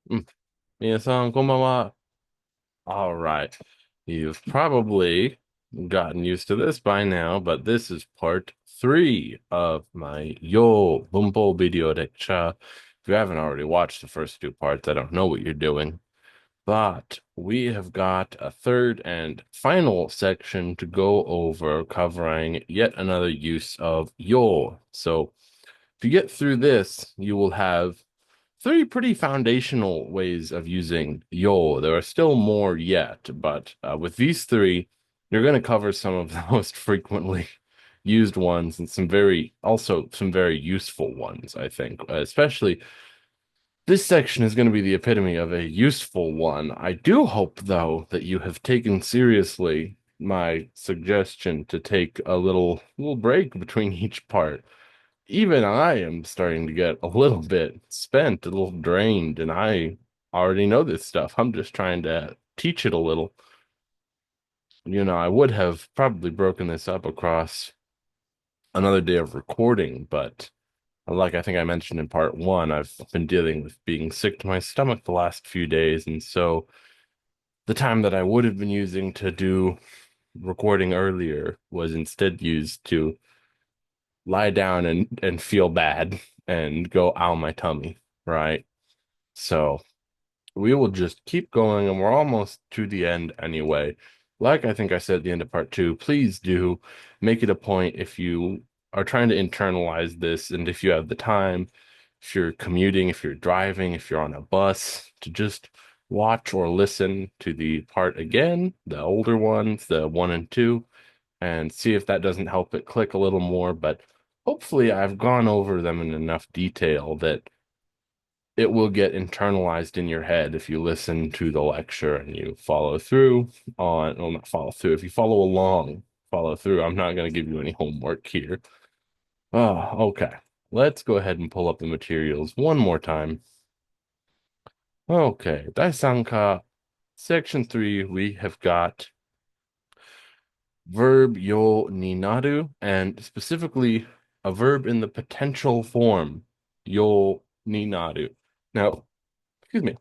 Mm. 皆さん、こんばんは. All right. You've probably gotten used to this by now, but this is part three of my Yo Bumpo video lecture. If you haven't already watched the first two parts, I don't know what you're doing. But we have got a third and final section to go over, covering yet another use of yo. So if you get through this, you will have three pretty foundational ways of using yo. There are still more yet, but with these three, you're going to cover some of the most frequently used ones and also some very useful ones, I think. Especially this section is going to be the epitome of a useful one. I do hope, though, that you have taken seriously my suggestion to take a little break between each part. Even I am starting to get a little bit spent, a little drained, and I already know this stuff. I'm just trying to teach it a little. I would have probably broken this up across another day of recording, but like I think I mentioned in part one, I've been dealing with being sick to my stomach the last few days, and so the time that I would have been using to do recording earlier was instead used to lie down and feel bad and go, ow, my tummy, right? So we will just keep going, and we're almost to the end anyway. Like I think I said at the end of part two, please do make it a point if you are trying to internalize this and if you have the time, if you're commuting, if you're driving, if you're on a bus, to just watch or listen to the part again, the older ones, the one and two, and see if that doesn't help it click a little more. But hopefully, I've gone over them in enough detail that it will get internalized in your head if you listen to the lecture and you follow through well, not follow through. If you follow along, follow through. I'm not going to give you any homework here. Oh, okay. Let's go ahead and pull up the materials one more time. Okay, Daisanka, section three, we have got verb yo ni naru, and specifically a verb in the potential form yo ni naru. Now, excuse me,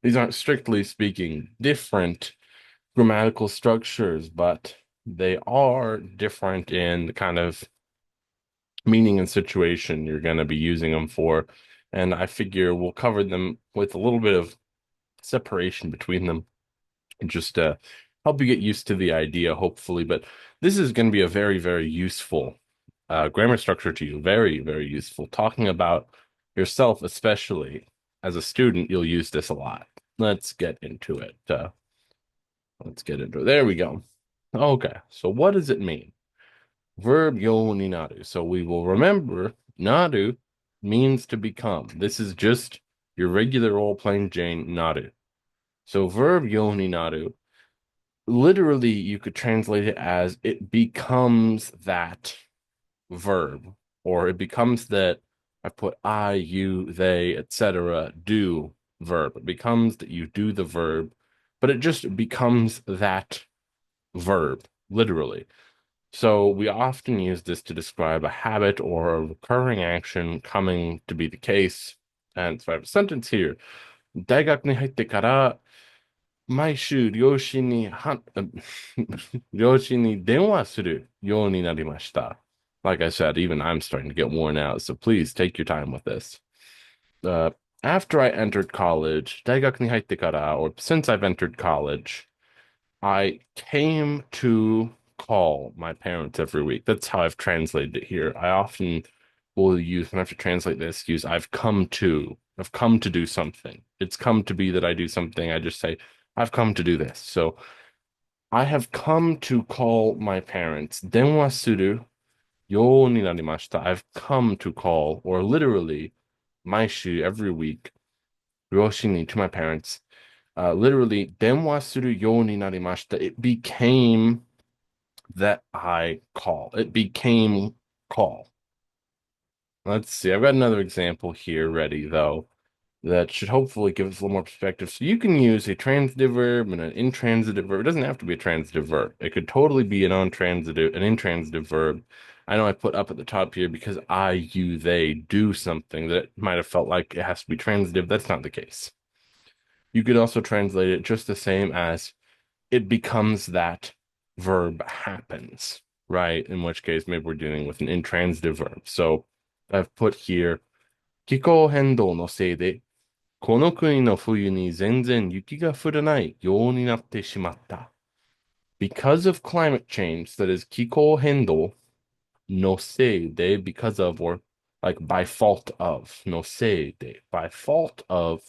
these aren't strictly speaking different grammatical structures, but they are different in the kind of meaning and situation you're going to be using them for. And I figure we'll cover them with a little bit of separation between them just to help you get used to the idea, hopefully. But this is going to be a very, very useful grammar structure to you. Very, very useful. Talking about yourself, especially as a student, you'll use this a lot. Let's get into it. Let's get into it. There we go. Okay, so what does it mean? Verb yo ni naru. So we will remember naru means to become. This is just your regular old plain Jane naru. So verb yo ni naru, literally you could translate it as it becomes that verb, or it becomes that I put I, you, they, etc. do verb. It becomes that you do the verb, but it just becomes that verb, literally. So we often use this to describe a habit or a recurring action coming to be the case. And so I have a sentence here. 大学に入ってから毎週両親に電話するようになりました. Like I said, even I'm starting to get worn out, so please take your time with this. Uh, After I entered college, 大学に入ってから, or since I've entered college, I came to call my parents every week. That's how I've translated it here. I often will use, when I have to translate this, use I've come to. I've come to do something. It's come to be that I do something. I just say, I've come to do this. So I have come to call my parents. 電話するようになりました. I've come to call, or literally, 毎週, every week, 両親に, to my parents, literally, 電話するようになりました. It became that I call. It became call. Let's see. I've got another example here ready, though, that should hopefully give us a little more perspective. So you can use a transitive verb and an intransitive verb. It doesn't have to be a transitive verb. It could totally be an intransitive verb. I know I put up at the top here because I, you, they do something that might have felt like it has to be transitive. That's not the case. You could also translate it just the same as it becomes that verb happens, right? In which case, maybe we're dealing with an intransitive verb. So I've put here, 気候変動のせいで、この国の冬に全然雪が降らないようになってしまった。Because of climate change, that is 気候変動 no se de because of or like by fault of no se de by fault of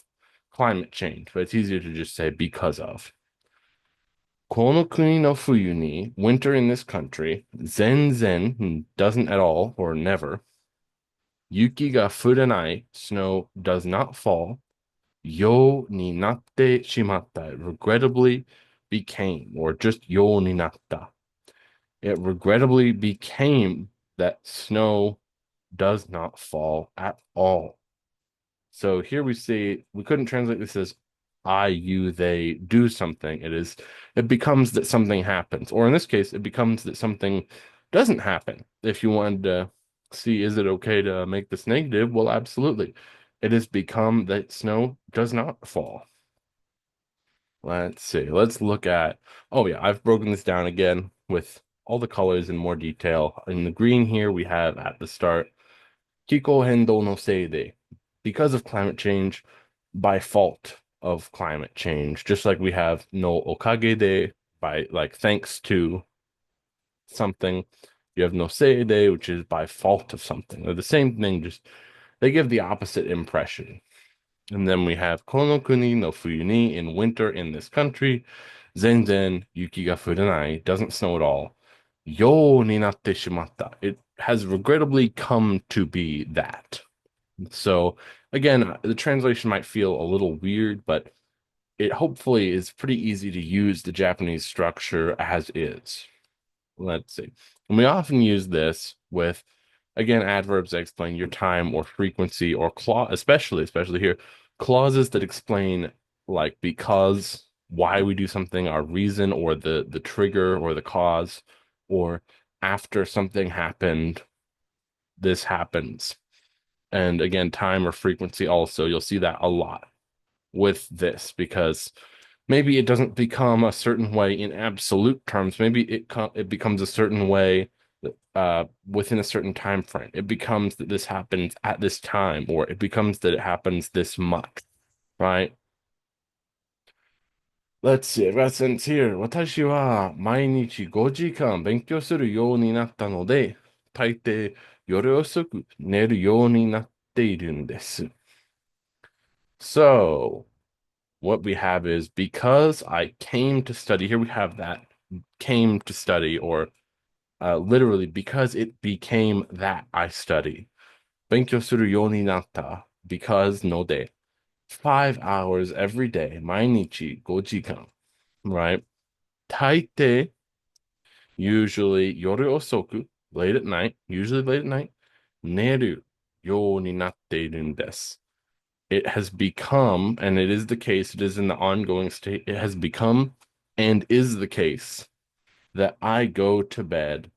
climate change, but it's easier to just say because of. この国の冬に winter in this country 全然 doesn't at all or never 雪が降らない snow does not fall ようになってしまった it regrettably became or just ようになった it regrettably became that snow does not fall at all. So here we see we couldn't translate this as I, you, they do something. It becomes that something happens. Or in this case, it becomes that something doesn't happen. If you wanted to see, is it okay to make this negative? Well, absolutely. It has become that snow does not fall. Let's see. Let's look at, oh yeah, I've broken this down again with all the colors in more detail. In the green here, we have at the start 気候変動のせいで because of climate change, by fault of climate change, just like we have no okage de by like thanks to something. You have no sei de, which is by fault of something. They're the same thing, just they give the opposite impression. And then we have kono kuni no fuyu ni in winter in this country. Zenzen yuki ga furanai, doesn't snow at all. Yo ni natte shimatta. It has regrettably come to be that. So again, the translation might feel a little weird, but it hopefully is pretty easy to use the Japanese structure as is. Let's see. And we often use this with, again, adverbs that explain your time or frequency or clause, especially here, clauses that explain like because, why we do something, our reason or the trigger or the cause, or after something happened, this happens. And again, time or frequency also, you'll see that a lot with this because maybe it doesn't become a certain way in absolute terms. Maybe it becomes a certain way within a certain time frame. It becomes that this happens at this time, or it becomes that it happens this much, right? Let's see. Lessons here. 私は毎日5時間勉強するようになったので、大抵夜遅く寝るようになっているんです。So, what we have is because I came to study, here we have that came to study, or literally because it became that I study. 勉強するようになった because no day. 5 hours every day, 毎日5時間, right? 大抵 usually 夜遅く late at night, usually late at night, 寝るようになっているんです。It has become, and it is the case, it is in the ongoing state, it has become and is the case that I go to bed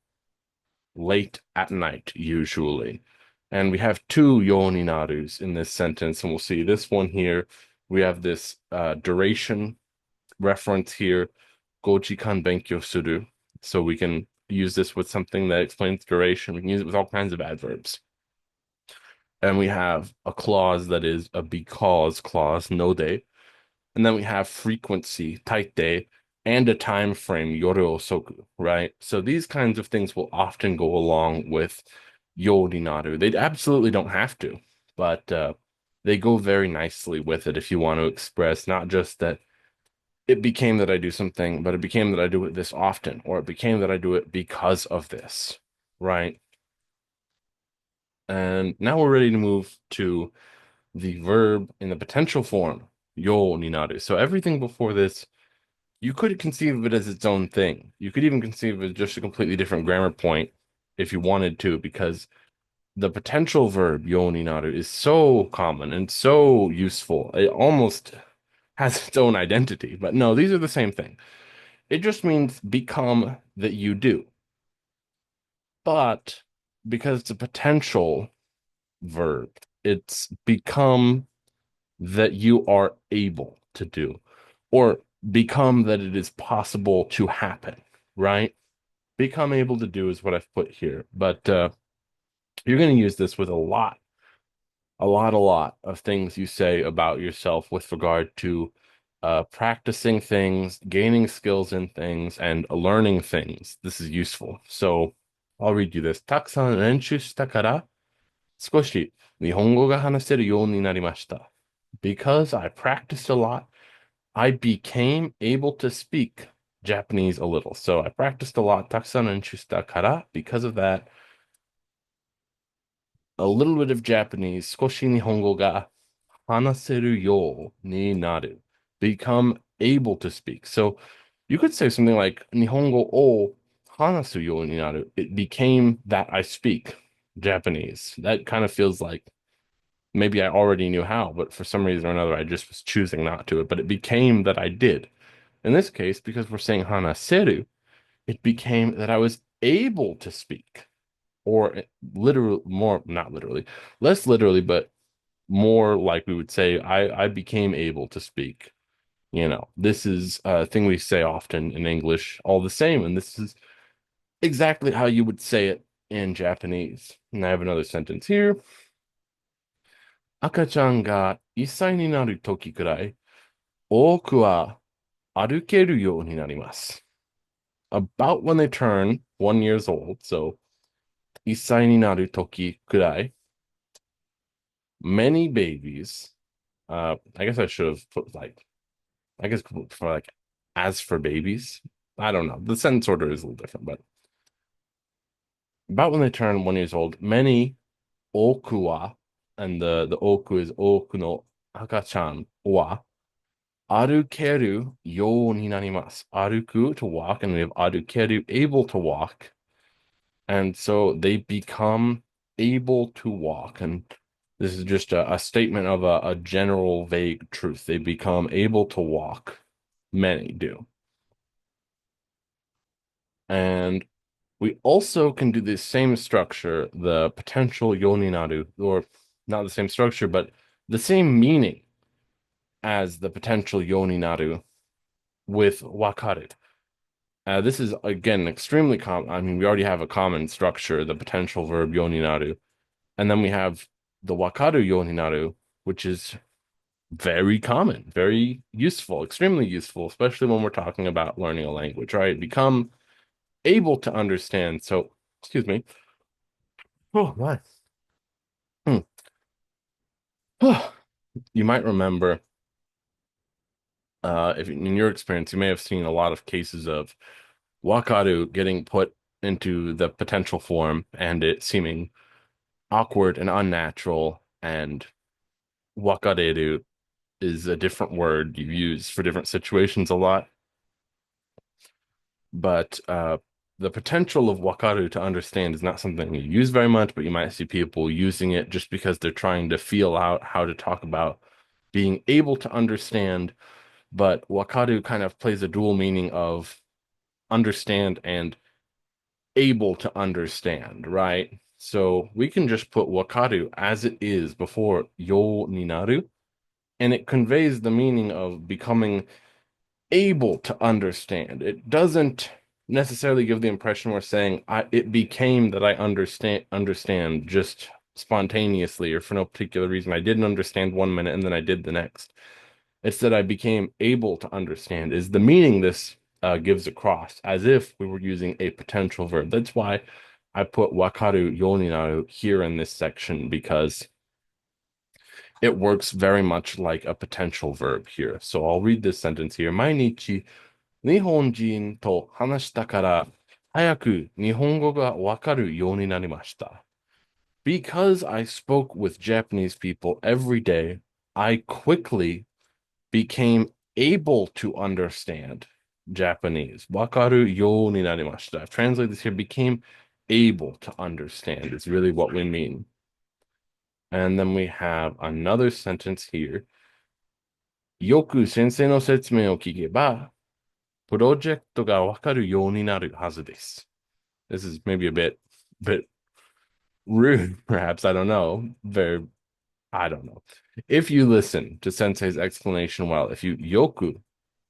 late at night, usually. And we have two yoninarus in this sentence, and we'll see this one here. We have this duration reference here, gojikan benkyo suru. So we can use this with something that explains duration. We can use it with all kinds of adverbs. And we have a clause that is a because clause, no de. And then we have frequency, taite, and a time frame, yoru osoku, right? So these kinds of things will often go along with yorinaru. They absolutely don't have to, but they go very nicely with it if you want to express not just that it became that I do something, but it became that I do it this often, or it became that I do it because of this, right? And now we're ready to move to the verb in the potential form, yo ni naru. So everything before this, you could conceive of it as its own thing. You could even conceive of it as just a completely different grammar point if you wanted to, because the potential verb yo ni naru is so common and so useful. It almost has its own identity. But no, these are the same thing. It just means become that you do. But because it's a potential verb, it's become that you are able to do, or become that it is possible to happen, right? Become able to do is what I've put here. But you're going to use this with a lot of things you say about yourself with regard to practicing things, gaining skills in things, and learning things. This is useful. So I'll read you this. たくさん練習したから少し日本語が話せるようになりました。Because I practiced a lot, I became able to speak Japanese a little. So I practiced a lot. たくさん練習したから because of that, a little bit of Japanese, 少し日本語が話せるようになる. Become able to speak. So you could say something like 日本語を話すようになる. It became that I speak Japanese. That kind of feels like maybe I already knew how, but for some reason or another, I just was choosing not to. But it became that I did. In this case, because we're saying hanaseru, it became that I was able to speak, or literally, more, not literally, less literally, but more like we would say, I became able to speak. This is a thing we say often in English, all the same, and this is exactly how you would say it in Japanese. And I have another sentence here. 赤ちゃんが1歳になる時くらい、多くは歩けるようになります。About when they turn 1 years old, so 1歳になる時くらい, many babies, I guess I should have put like, I guess for like, as for babies, I don't know. The sentence order is a little different, but about when they turn 1 years old, many oku wa, and the oku is oku no akachan wa, arukeru you ni narimasu. Aruku to walk, and we have arukeru able to walk. And so they become able to walk. And this is just a statement of a general vague truth. They become able to walk. Many do. And we also can do the same structure, the potential yoninaru, or not the same structure, but the same meaning as the potential yoninaru with wakaru. This is again extremely common. I mean, we already have a common structure, the potential verb yoninaru, and then we have the wakaru yoninaru, which is very common, very useful, extremely useful, especially when we're talking about learning a language, right? Become able to understand. So, excuse me. Oh, my. Hmm. You might remember, if in your experience, you may have seen a lot of cases of wakaru getting put into the potential form and it seeming awkward and unnatural, and wakareru is a different word you use for different situations a lot. But the potential of wakaru to understand is not something you use very much, but you might see people using it just because they're trying to feel out how to talk about being able to understand. But wakaru kind of plays a dual meaning of understand and able to understand, right? So we can just put wakaru as it is before yo ni naru, and it conveys the meaning of becoming able to understand. It doesn't necessarily give the impression we're saying it became that I understand just spontaneously or for no particular reason. I didn't understand 1 minute and then I did the next. It's that I became able to understand is the meaning this gives across, as if we were using a potential verb. That's why I put wakaru yoninaru here in this section, because it works very much like a potential verb here. So I'll read this sentence here. 毎日日本人と話したから早く日本語がわかるようになりました。Because I spoke with Japanese people every day, I quickly became able to understand Japanese. わかるようになりました. I've translated this here, became able to understand is really what we mean. And then we have another sentence here. よく先生の説明を聞けば、プロジェクトがわかるようになるはずです. This is maybe a bit Rude, perhaps, I don't know. Very, I don't know. If you listen to Sensei's explanation well, if you yoku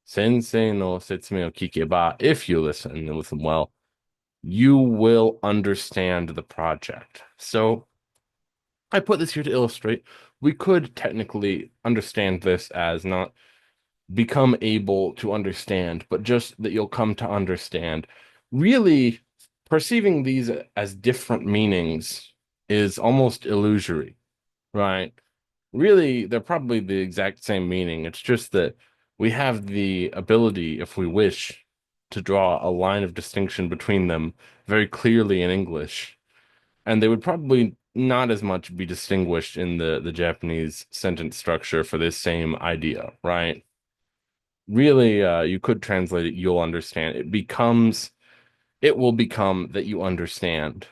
sensei no setsumei o kikeba, if you listen and listen well, you will understand the project. So I put this here to illustrate. We could technically understand this as not become able to understand, but just that you'll come to understand. Really, perceiving these as different meanings is almost illusory, right? Really, they're probably the exact same meaning. It's just that we have the ability, if we wish, to draw a line of distinction between them very clearly in English, and they would probably not as much be distinguished in the Japanese sentence structure for this same idea, right? Really, you could translate it, you'll understand. It will become that you understand,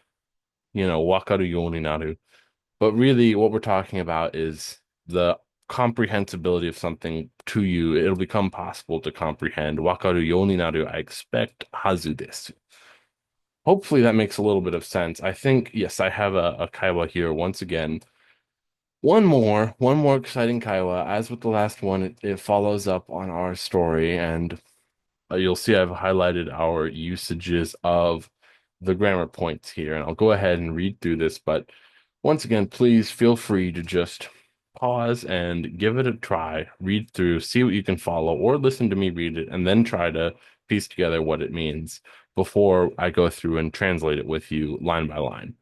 wakaru you ni naru. But really, what we're talking about is the comprehensibility of something to you. It'll become possible to comprehend. Wakaru you ni naru, I expect hazu desu. Hopefully that makes a little bit of sense. I think, yes, I have a kaiwa here once again. One more exciting kaiwa. As with the last one, it follows up on our story, and you'll see I've highlighted our usages of the grammar points here, and I'll go ahead and read through this. But once again, please feel free to just pause and give it a try, read through, see what you can follow, or listen to me read it, and then try to piece together what it means before I go through and translate it with you line by line.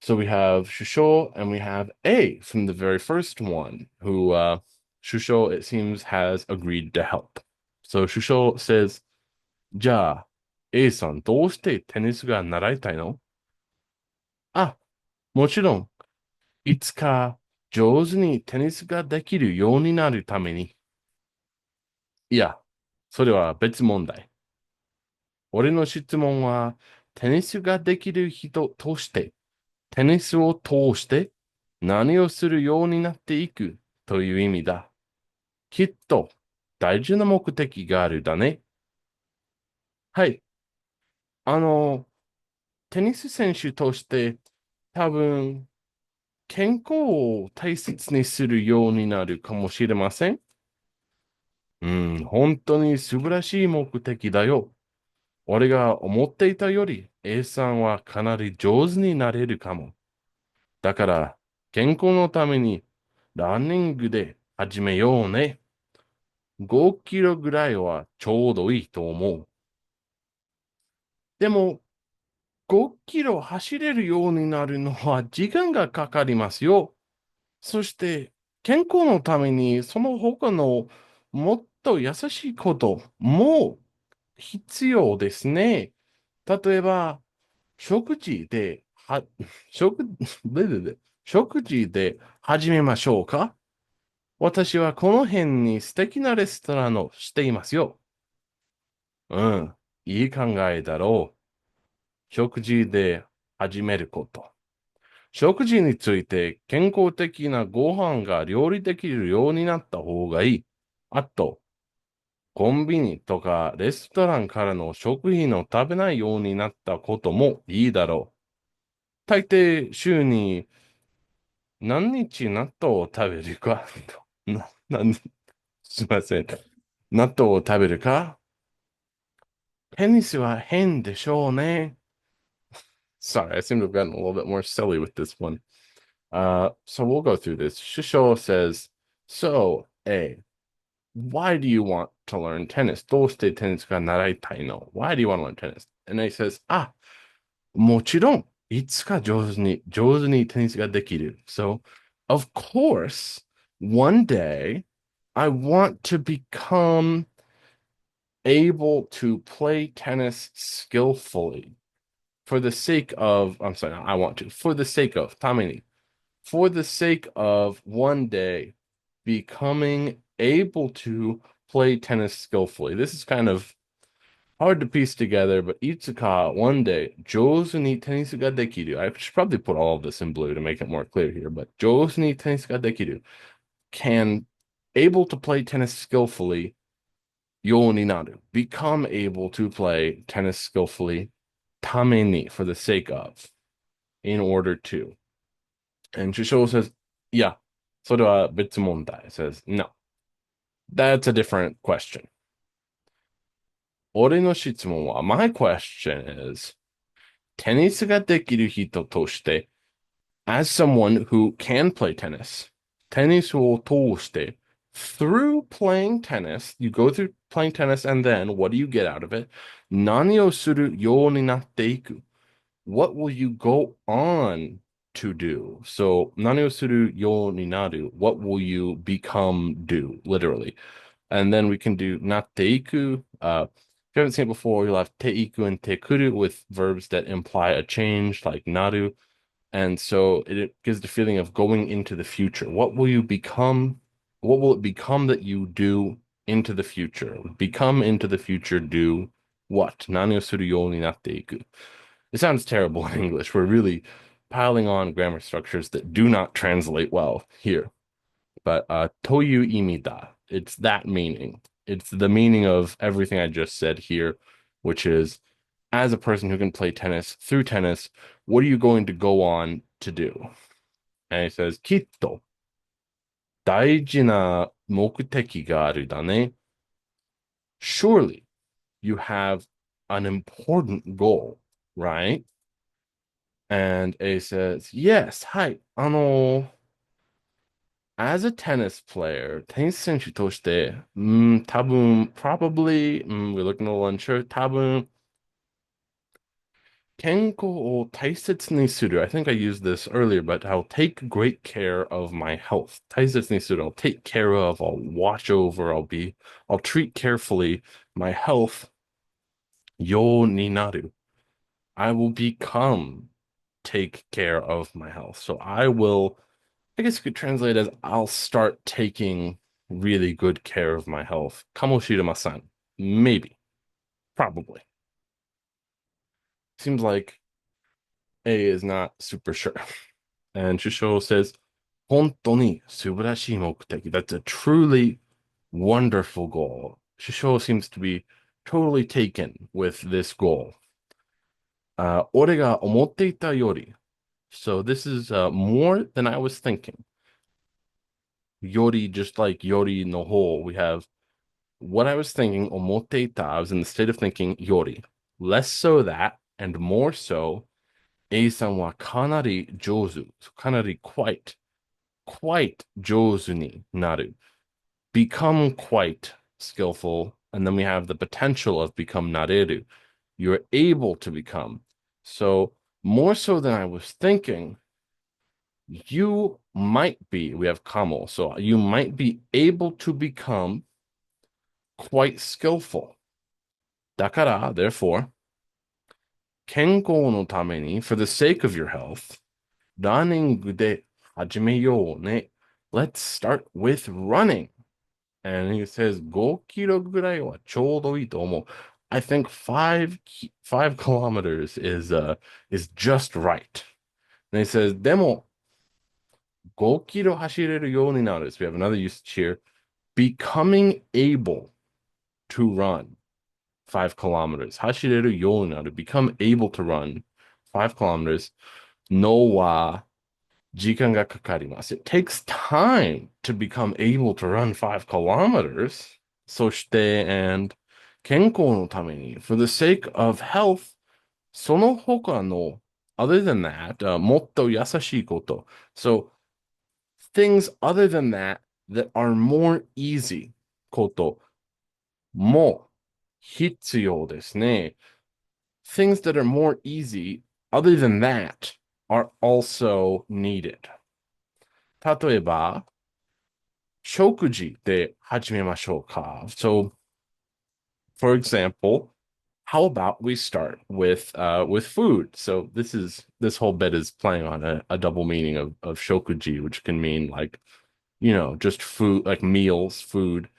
So we have Shusho and we have A from the very first one, who Shusho, it seems, has agreed to help. So Shusho says, じゃあ、A さんどうしてテニスが習いたいの？あ、もちろん、いつか上手にテニスができるようになるために。いや、それは別問題。俺の質問は、テニスができる人として、テニスを通して何をするようになっていくという意味だ。きっと大事な目的があるだね。はい。あの、テニス選手として多分健康を大切にするようになるかもしれません。うん、本当に素晴らしい目的だよ。俺が思っていたより A さんはかなり上手になれるかも。だから健康のためにランニングで始めようね。5キロぐらいはちょうどいいと思う。でも5キロ走れるようになるのは時間がかかりますよ。そして、健康のためにその他のもっと優しいことも必要ですね。例えば、食事で、は、食、ででで食事で始めましょうか？私はこの辺に素敵なレストランをしていますよ。うん、いい考えだろう。食事で始めること。食事について健康的なご飯が料理できるようになった方がいい。あと、コンビニとかレストランからの食品を食べないようになったこともいいだろう。大抵週に何日納豆を食べるかすいません。納豆を食べるか？テニスは変でしょうね。Sorry, I seem to have gotten a little bit more silly with this one. So we'll go through this. Shisho says, so A, why do you want to learn tennis? どうしてテニスが習いたいの? Why do you want to learn tennis? And A says, もちろん、いつか上手にテニスができる. So, of course, one day I want to become able to play tennis skillfully for the sake of, I'm sorry, I want to, for the sake of, ために for the sake of one day becoming able to play tennis skillfully. This is kind of hard to piece together, but Itsuka one day, 上手にテニスができる. I should probably put all of this in blue to make it more clear here, but 上手にテニスができる can able to play tennis skillfully, ようになる become able to play tennis skillfully, ために for the sake of. in order to. And Shisho says, yeah, それは別問題. Says, no, that's a different question. 俺の質問は、my question is, テニスができる人として、as someone who can play tennis, テニスを通して、through playing tennis, you go through playing tennis and then what do you get out of it? 何をするようになっていく? What will you go on to do? So, 何をするようになる? What will you become do, literally? And then we can do なっていく. If you haven't seen it before, you'll have ていく and てくる with verbs that imply a change, like なる. And so it gives the feeling of going into the future. What will you become? What will it become that you do into the future? Become into the future, do what? 何をするようになっていく. It sounds terrible in English. We're really piling on grammar structures that do not translate well here. But という意味だ. It's that meaning. It's the meaning of everything I just said here, which is as a person who can play tennis through tennis, what are you going to go on to do? And he says, きっと大事な目的があるだね. Surely you have an important goal, right? And A says, yes, はい。as a tennis player, テニス選手として、probably, we're looking a little unsure, 多分、健康を大切にする. I think I used this earlier, but I'll take great care of my health. 大切にする. I'll take care of, I'll watch over, I'll treat carefully my health. ようになる. I will become take care of my health. So I guess you could translate as I'll start taking really good care of my health. かもしれません. Maybe. Probably. Seems like A is not super sure. And Shisho says, 本当に素晴らしい目的. That's a truly wonderful goal. Shisho seems to be totally taken with this goal. 俺が思っていたより. So this is more than I was thinking. Yori, just like Yori no ho, we have what I was thinking, omoteita. I was in the state of thinking Yori. Less so that, and more so, A-san wa kanari jozu. So kanari quite jozu ni naru. Become quite skillful. And then we have the potential of become nareru. You're able to become. So more so than I was thinking, you might be, we have kamo. So you might be able to become quite skillful. だから, therefore, 健康のために, for the sake of your health, ランニングで始めようね. Let's start with running. And he says, 5キロぐらいはちょうどいいと思う. I think 5 kilometers is just right. And he says, でも、5キロ走れるようになる. So we have another usage here. Becoming able to run 5 kilometers. 走れるようになる. Become able to run 5 kilometers. のは時間がかかります. It takes time to become able to run 5 kilometers. そして, and 健康のために, for the sake of health, その他の, other than that, もっと優しいこと. So things other than that are more easy ことも必要ですね. Things that are more easy other than that are also needed. 例えば、食事で始めましょうか. So, for example, how about we start with food? So this whole bit is playing on a double meaning of shokuji, which can mean like, just food, like meals, food.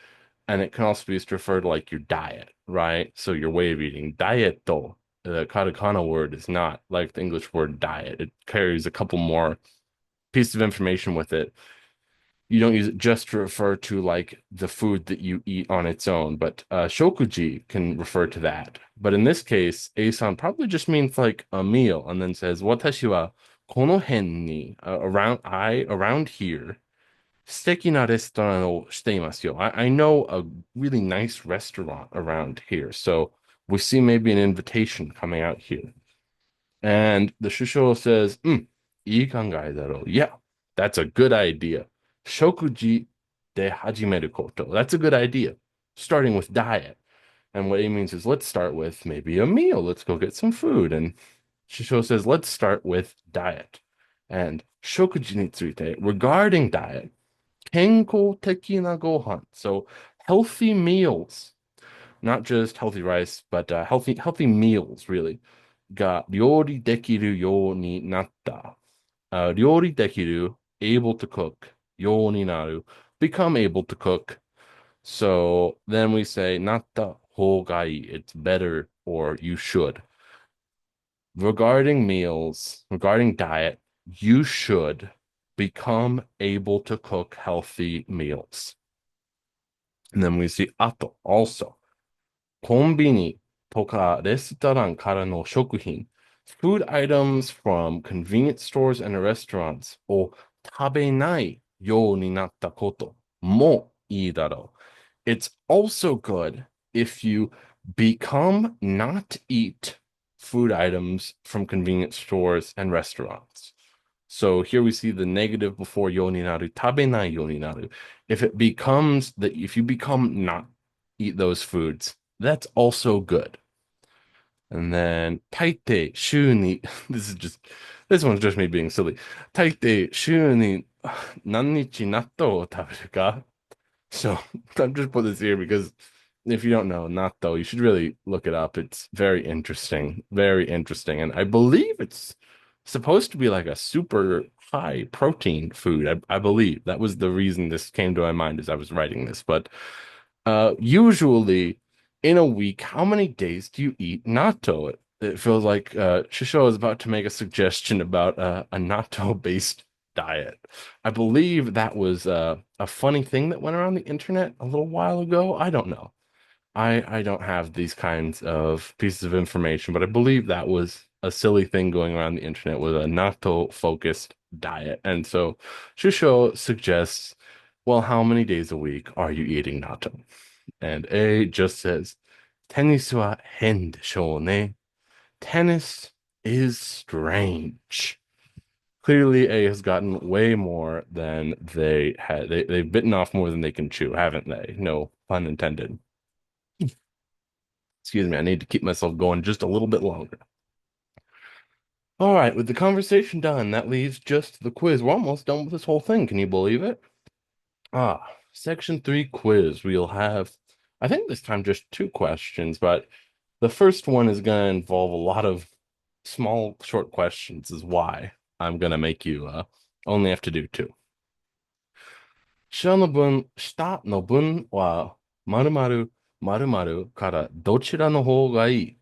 And it can also be used to refer to like your diet, right? So your way of eating. Diet, though, the katakana word is not like the English word diet. It carries a couple more pieces of information with it. You don't use it just to refer to like the food that you eat on its own, but shokuji can refer to that. But in this case, Eisan probably just means like a meal and then says, Watashi wa この辺に, around here, 素敵なレストランをしていますよ. I know a really nice restaurant around here. So we see maybe an invitation coming out here. And the Shusho says, いい考えだろう. Yeah, that's a good idea. 食事で始めること. That's a good idea. Starting with diet. And what he means is let's start with maybe a meal. Let's go get some food. And Shisho says, let's start with diet. And 食事について, regarding diet, 健康的なご飯. So healthy meals, not just healthy rice, but healthy meals, really. が料理できるようになった. Ryori dekiru, able to cook. Yo ni naru, become able to cook. So then we say natta hogai, it's better or you should. Regarding meals, regarding diet, you should become able to cook healthy meals. And then we see ato also. コンビニとかレストランからの食品 food items from convenience stores and restaurants を食べないようになったこともいいだろう. It's also good if you become not eat food items from convenience stores and restaurants. So here we see the negative before ようになる, 食べないようになる. If you become not eat those foods, that's also good. And then 大抵週に this one's just me being silly. 大抵週に何日納豆を食べるか? So I'm just put this here because if you don't know natto, you should really look it up. It's very interesting, very interesting. And I believe it's supposed to be like a super high protein food. I believe that was the reason this came to my mind as I was writing this. But usually in a week, how many days do you eat natto? It feels like Shisho is about to make a suggestion about a natto-based diet. I believe that was a funny thing that went around the internet a little while ago. I don't know. I don't have these kinds of pieces of information, but I believe that was a silly thing going around the internet with a natto-focused diet. And so Shusho suggests, well, how many days a week are you eating natto? And A just says, テニスは変でしょうね. Tennis is strange. Clearly, A has gotten way more than they had. They've bitten off more than they can chew, haven't they? No pun intended. Excuse me, I need to keep myself going just a little bit longer. All right, with the conversation done, that leaves just the quiz. We're almost done with this whole thing. Can you believe it? Section 3 quiz. We'll have, I think this time just 2 questions, but the first one is going to involve a lot of small, short questions, is why I'm going to make you only have to do 2. 下の文、どちらの方がいい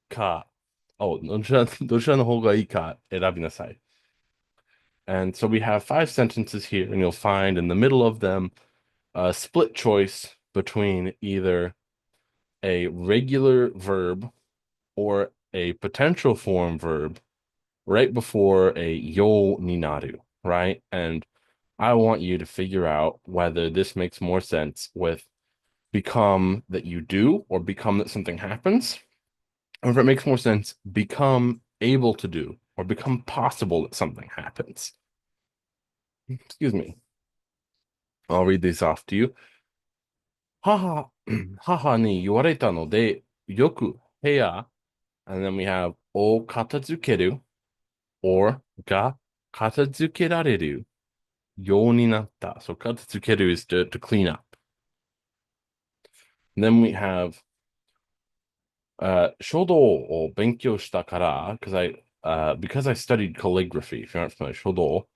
か、どちらの方がいいか選びなさい. And so we have 5 sentences here, and you'll find in the middle of them a split choice between either a regular verb or a potential form verb right before a yo ni naru, right? And I want you to figure out whether this makes more sense with become that you do or become that something happens, or if it makes more sense, become able to do or become possible that something happens. Excuse me. I'll read these off to you. 母に言われたのでよく部屋 and then we have を片付ける or が片付けられるようになった. So 片付ける is to clean up. And then we have 書道を勉強したから because I studied calligraphy, if you aren't familiar, 書道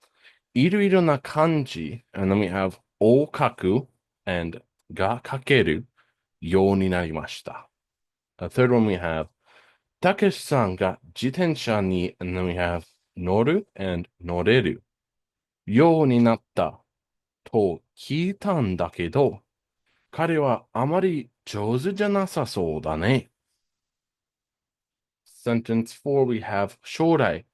いろいろな漢字 and then we have を書く and が書けるようになりました. The third one we have たけしさんが自転車に and then we have 乗る and 乗れるようになったと聞いたんだけど、彼はあまり上手じゃなさそうだね. Sentence 4 we have 将来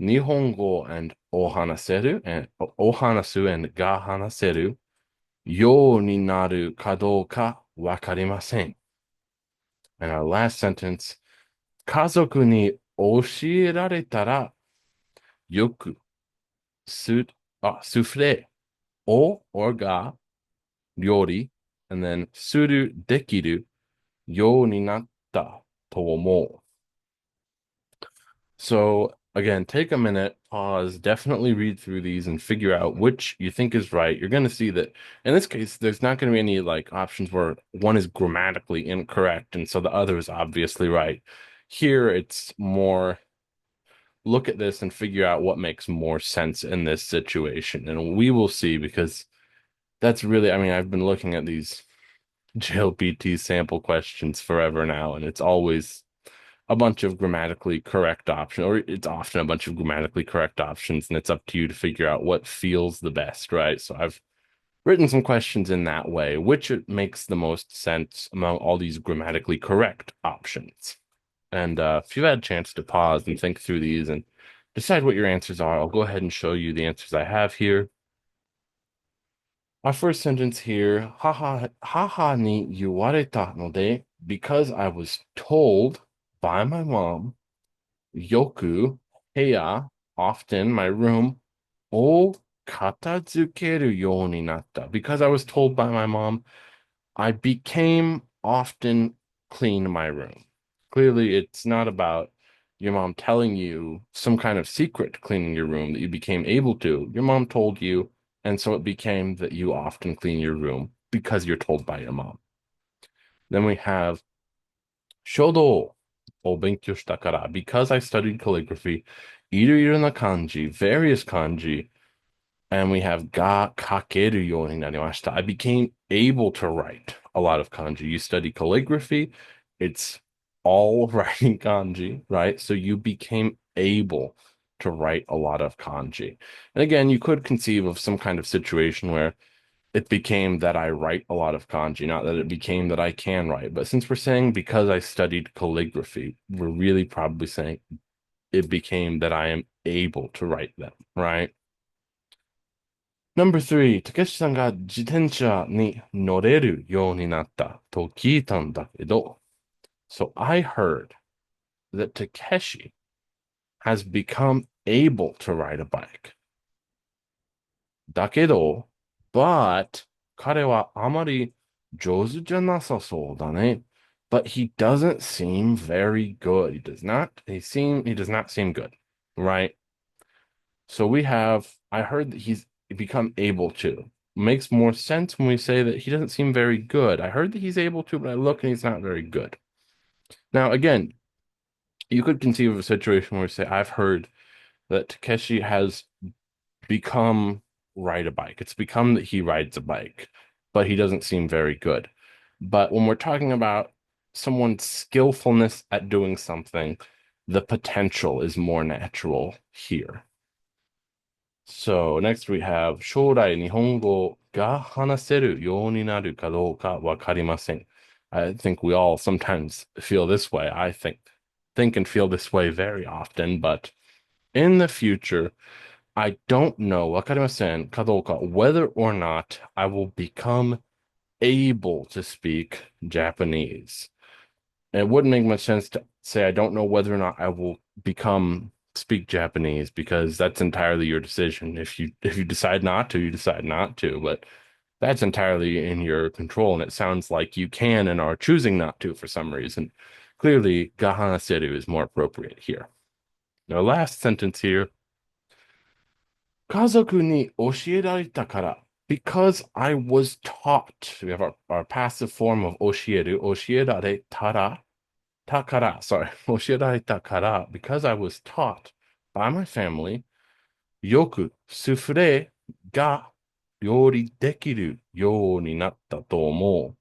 Nihongo and ohanasu and ga hanaseru you ni naru ka douka wakarimasen. And our last sentence, kazoku ni oshieraretara yoku su sufre o or ga ryori and then suru dekiru you ni natta to omou. So again, take a minute, pause, definitely read through these and figure out which you think is right. You're going to see that in this case, there's not going to be any like options where one is grammatically incorrect and so the other is obviously right. Here, it's more look at this and figure out what makes more sense in this situation. And we will see because that's really, I mean, I've been looking at these JLPT sample questions forever now, and it's always a bunch of grammatically correct options, or it's often a bunch of grammatically correct options, and it's up to you to figure out what feels the best, right? So I've written some questions in that way, which it makes the most sense among all these grammatically correct options. And if you've had a chance to pause and think through these and decide what your answers are, I'll go ahead and show you the answers I have here. Our first sentence here, haha ni yuwareta node, because I was told by my mom, yoku, heya, often my room, o katazukeru you ni natta. Because I was told by my mom, I became often clean my room. Clearly, it's not about your mom telling you some kind of secret cleaning your room that you became able to. Your mom told you, and so it became that you often clean your room because you're told by your mom. Then we have shodo o benkyou shita kara. Because I studied calligraphy, iru na kanji, various kanji, and we have ga kakeru you ni narimashita. I became able to write a lot of kanji. You study calligraphy, it's all writing kanji, right? So you became able to write a lot of kanji. And again, you could conceive of some kind of situation where it became that I write a lot of kanji, not that it became that I can write. But since we're saying because I studied calligraphy, we're really probably saying it became that I am able to write them, right? Number three, Takeshi-sanが自転車に乗れるようになったと聞いたんだけど. So I heard that Takeshi has become able to ride a bike. だけど, but 彼はあまり上手じゃなさそうだね. But he doesn't seem very good. He does not seem good, right? So we have, I heard that he's become able to. Makes more sense when we say that he doesn't seem very good. I heard that he's able to, but I look and he's not very good. Now, again, you could conceive of a situation where we say, I've heard that Takeshi has become ride a bike. It's become that he rides a bike, but he doesn't seem very good. But when we're talking about someone's skillfulness at doing something, the potential is more natural here. So next we have 将来日本語が話せるようになるかどうかわかりません. I think we all sometimes feel this way. I think and feel this way very often, but in the future, I don't know わかりませんかどうか whether or not I will become able to speak Japanese. And it wouldn't make much sense to say I don't know whether or not I will become speak Japanese because that's entirely your decision. If you decide not to, you decide not to, but that's entirely in your control. And it sounds like you can and are choosing not to for some reason. Clearly, Gahanaseru is more appropriate here. Now, last sentence here. 家族に教えられたから because I was taught. We have our passive form of 教える、教えられたら takara, sorry, 教えられたから because I was taught by my family, よくスフレが料理できるようになったと思う.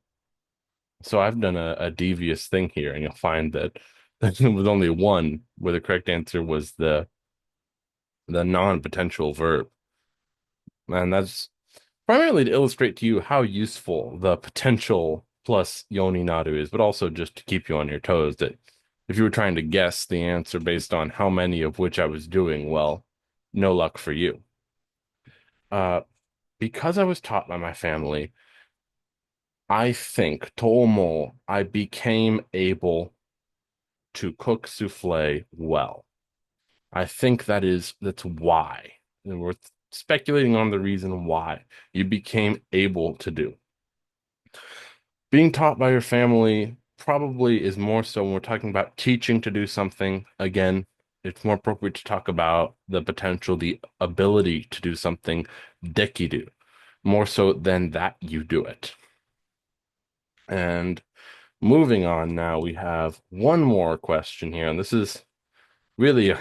So I've done a devious thing here, and you'll find that there was only one where the correct answer was the non-potential verb. And that's primarily to illustrate to you how useful the potential plus yoni naru is, but also just to keep you on your toes that If you were trying to guess the answer based on how many of which I was doing, well, no luck for you. Uh, because I was taught by my family, I think Tomo, I became able to cook souffle well. I think that's why. And we're speculating on the reason why you became able to do. Being taught by your family probably is more so when we're talking about teaching to do something. Again, it's more appropriate to talk about the potential, the ability to do something, dekidu, more so than that you do it. And moving on now, we have one more question here, and this is really,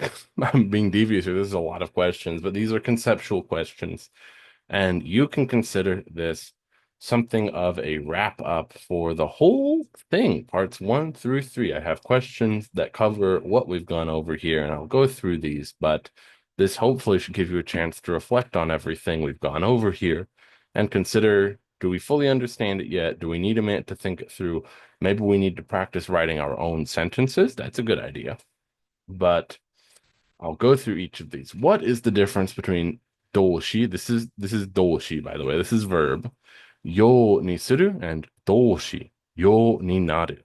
I'm being devious here. This is a lot of questions, but these are conceptual questions. And you can consider this something of a wrap up for the whole thing, parts 1 through 3. I have questions that cover what we've gone over here, and I'll go through these, but this hopefully should give you a chance to reflect on everything we've gone over here and consider, do we fully understand it yet? Do we need a minute to think it through? Maybe we need to practice writing our own sentences. That's a good idea. But I'll go through each of these. What is the difference between doshi? This is doshi, by the way. This is verb. Yo ni suru and doshi. Yo ni naru.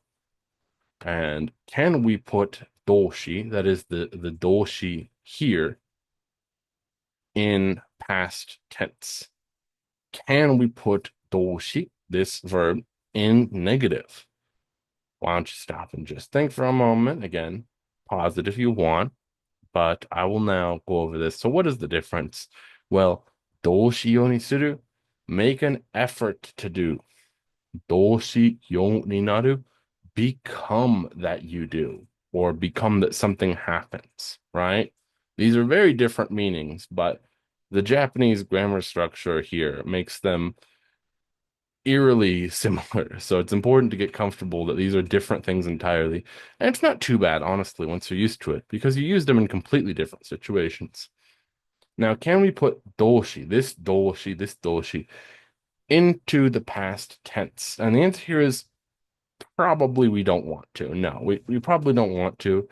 And can we put doshi, that is the doshi here, in past tense? Can we put doshi, this verb, in negative? Why don't you stop and just think for a moment? Again, pause it if you want, but I will now go over this. So what is the difference? Well, どうしようにする, make an effort to do. どうしようになる, become that you do, or become that something happens, right? These are very different meanings, but the Japanese grammar structure here makes them eerily similar. So it's important to get comfortable that these are different things entirely. And it's not too bad, honestly, once you're used to it, because you use them in completely different situations. Now, can we put this doshi, into the past tense? And the answer here is probably we don't want to. No, we probably don't want to.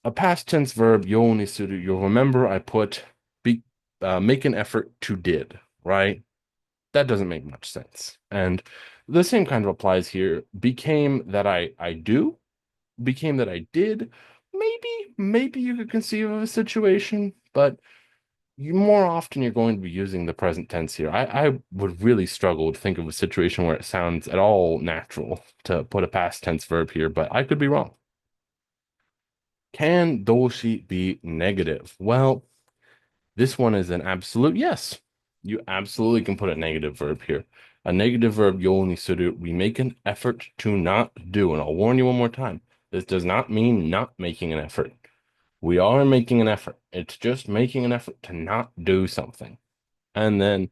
A past tense verb, yo ni suru, you'll remember I put make an effort to did, right? That doesn't make much sense. And the same kind of applies here. Became that I do, became that I did. Maybe you could conceive of a situation, but you more often you're going to be using the present tense here. I would really struggle to think of a situation where it sounds at all natural to put a past tense verb here, but I could be wrong. Can doshi be negative? Well, this one is an absolute yes. You absolutely can put a negative verb here. A negative verb, yo ni suru, we make an effort to not do. And I'll warn you one more time. This does not mean not making an effort. We are making an effort. It's just making an effort to not do something. And then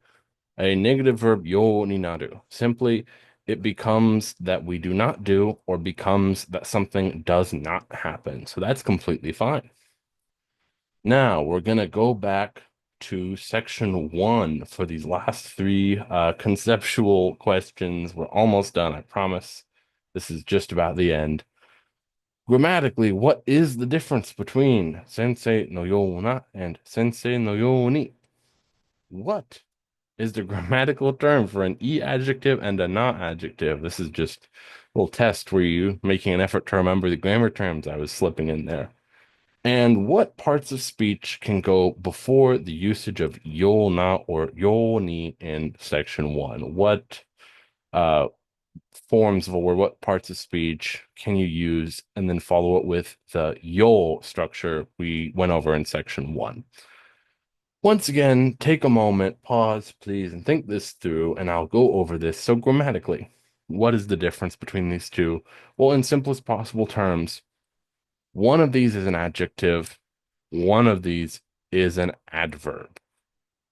a negative verb, yo ni naru. Simply, it becomes that we do not do or becomes that something does not happen. So that's completely fine. Now we're going to go back to section 1 for these last 3 conceptual questions. We're almost done, I promise. This is just about the end. Grammatically, what is the difference between sensei no yona and sensei no yoni? What is the grammatical term for an e adjective and a na adjective? This is just a little test where you making an effort to remember the grammar terms I was slipping in there. And what parts of speech can go before the usage of yona or yoni in section 1? What uh, forms of a word, what parts of speech can you use and then follow it with the yo structure we went over in section 1? Once again, take a moment, pause, please, and think this through, and I'll go over this. So grammatically, what is the difference between these two? Well, in simplest possible terms, one of these is an adjective, one of these is an adverb.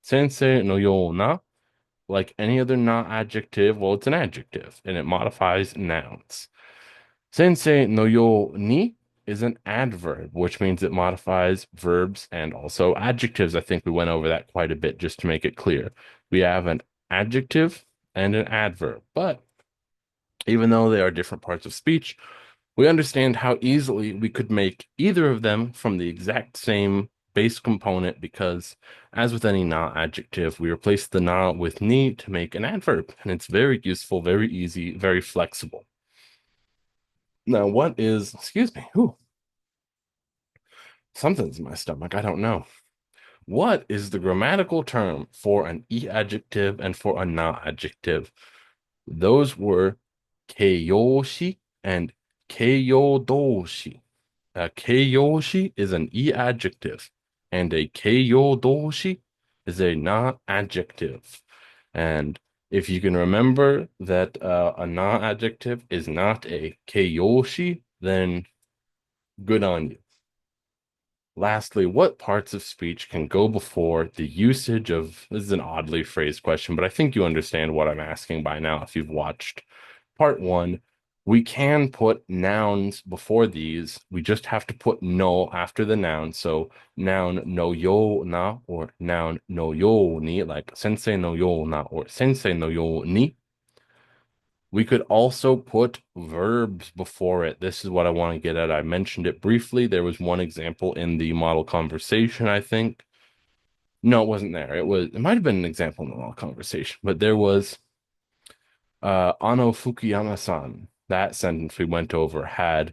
Sensei no yona, like any other na adjective, well, it's an adjective and it modifies nouns. Sensei no yo ni is an adverb, which means it modifies verbs and also adjectives. I think we went over that quite a bit just to make it clear. We have an adjective and an adverb, but even though they are different parts of speech, We understand how easily we could make either of them from the exact same base component because, as with any na adjective, we replace the na with ni to make an adverb, and it's very useful, very easy, very flexible. Now, what is, excuse me, ooh, something's in my stomach, I don't know. What is the grammatical term for an e adjective and for a na adjective? Those were keiyoshi and keiyodoshi. A keiyoshi is an e adjective, and a keiyodoshi is a na adjective. And if you can remember that a na adjective is not a keiyoshi, then good on you. Lastly, what parts of speech can go before the usage of, this is an oddly phrased question, but I think you understand what I'm asking by now if you've watched part one. We can put nouns before these. We just have to put no after the noun. So noun no yo na or noun no yo ni, like sensei no yo na or sensei no yo ni. We could also put verbs before it. This is what I want to get at. I mentioned it briefly. There was one example in the model conversation, I think. No, it wasn't there. It might have been an example in the model conversation, but there was Ano Fukuyama-san. That sentence we went over had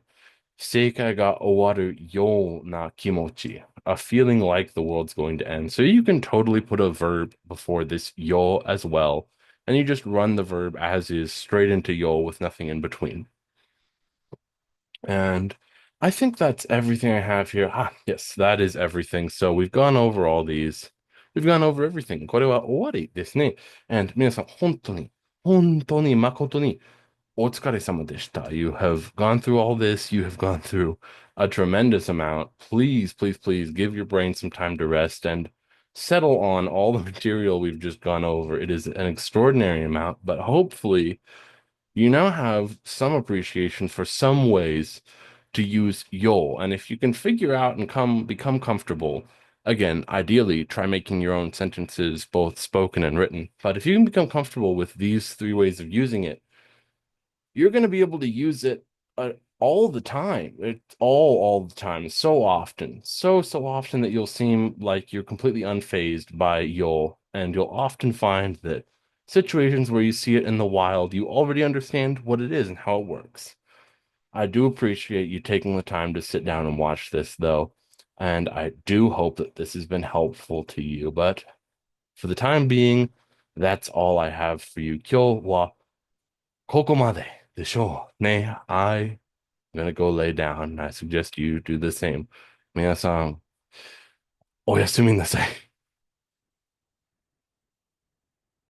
Seikai ga owaru yo na kimochi, a feeling like the world's going to end. So you can totally put a verb before this yo as well, and you just run the verb as is straight into yo with nothing in between. And I think that's everything I have here. Ah, yes, that is everything. So we've gone over all these. We've gone over everything. これは終わりですね。And 皆さん、本当に、本当に、誠に、お疲れ様でした. You have gone through all this. You have gone through a tremendous amount. Please, please, please give your brain some time to rest and settle on all the material we've just gone over. It is an extraordinary amount, but hopefully you now have some appreciation for some ways to use yo. And if you can figure out and become comfortable, again, ideally try making your own sentences, both spoken and written. But if you can become comfortable with these three ways of using it, you're going to be able to use it all the time. It's all the time, so often, so often that you'll seem like you're completely unfazed by yo, and you'll often find that situations where you see it in the wild, you already understand what it is and how it works. I do appreciate you taking the time to sit down and watch this, though, and I do hope that this has been helpful to you. But for the time being, that's all I have for you. 今日はここまででしょうね。I'm gonna go lay down. I suggest you do the same. 皆さん、おやすみなさい。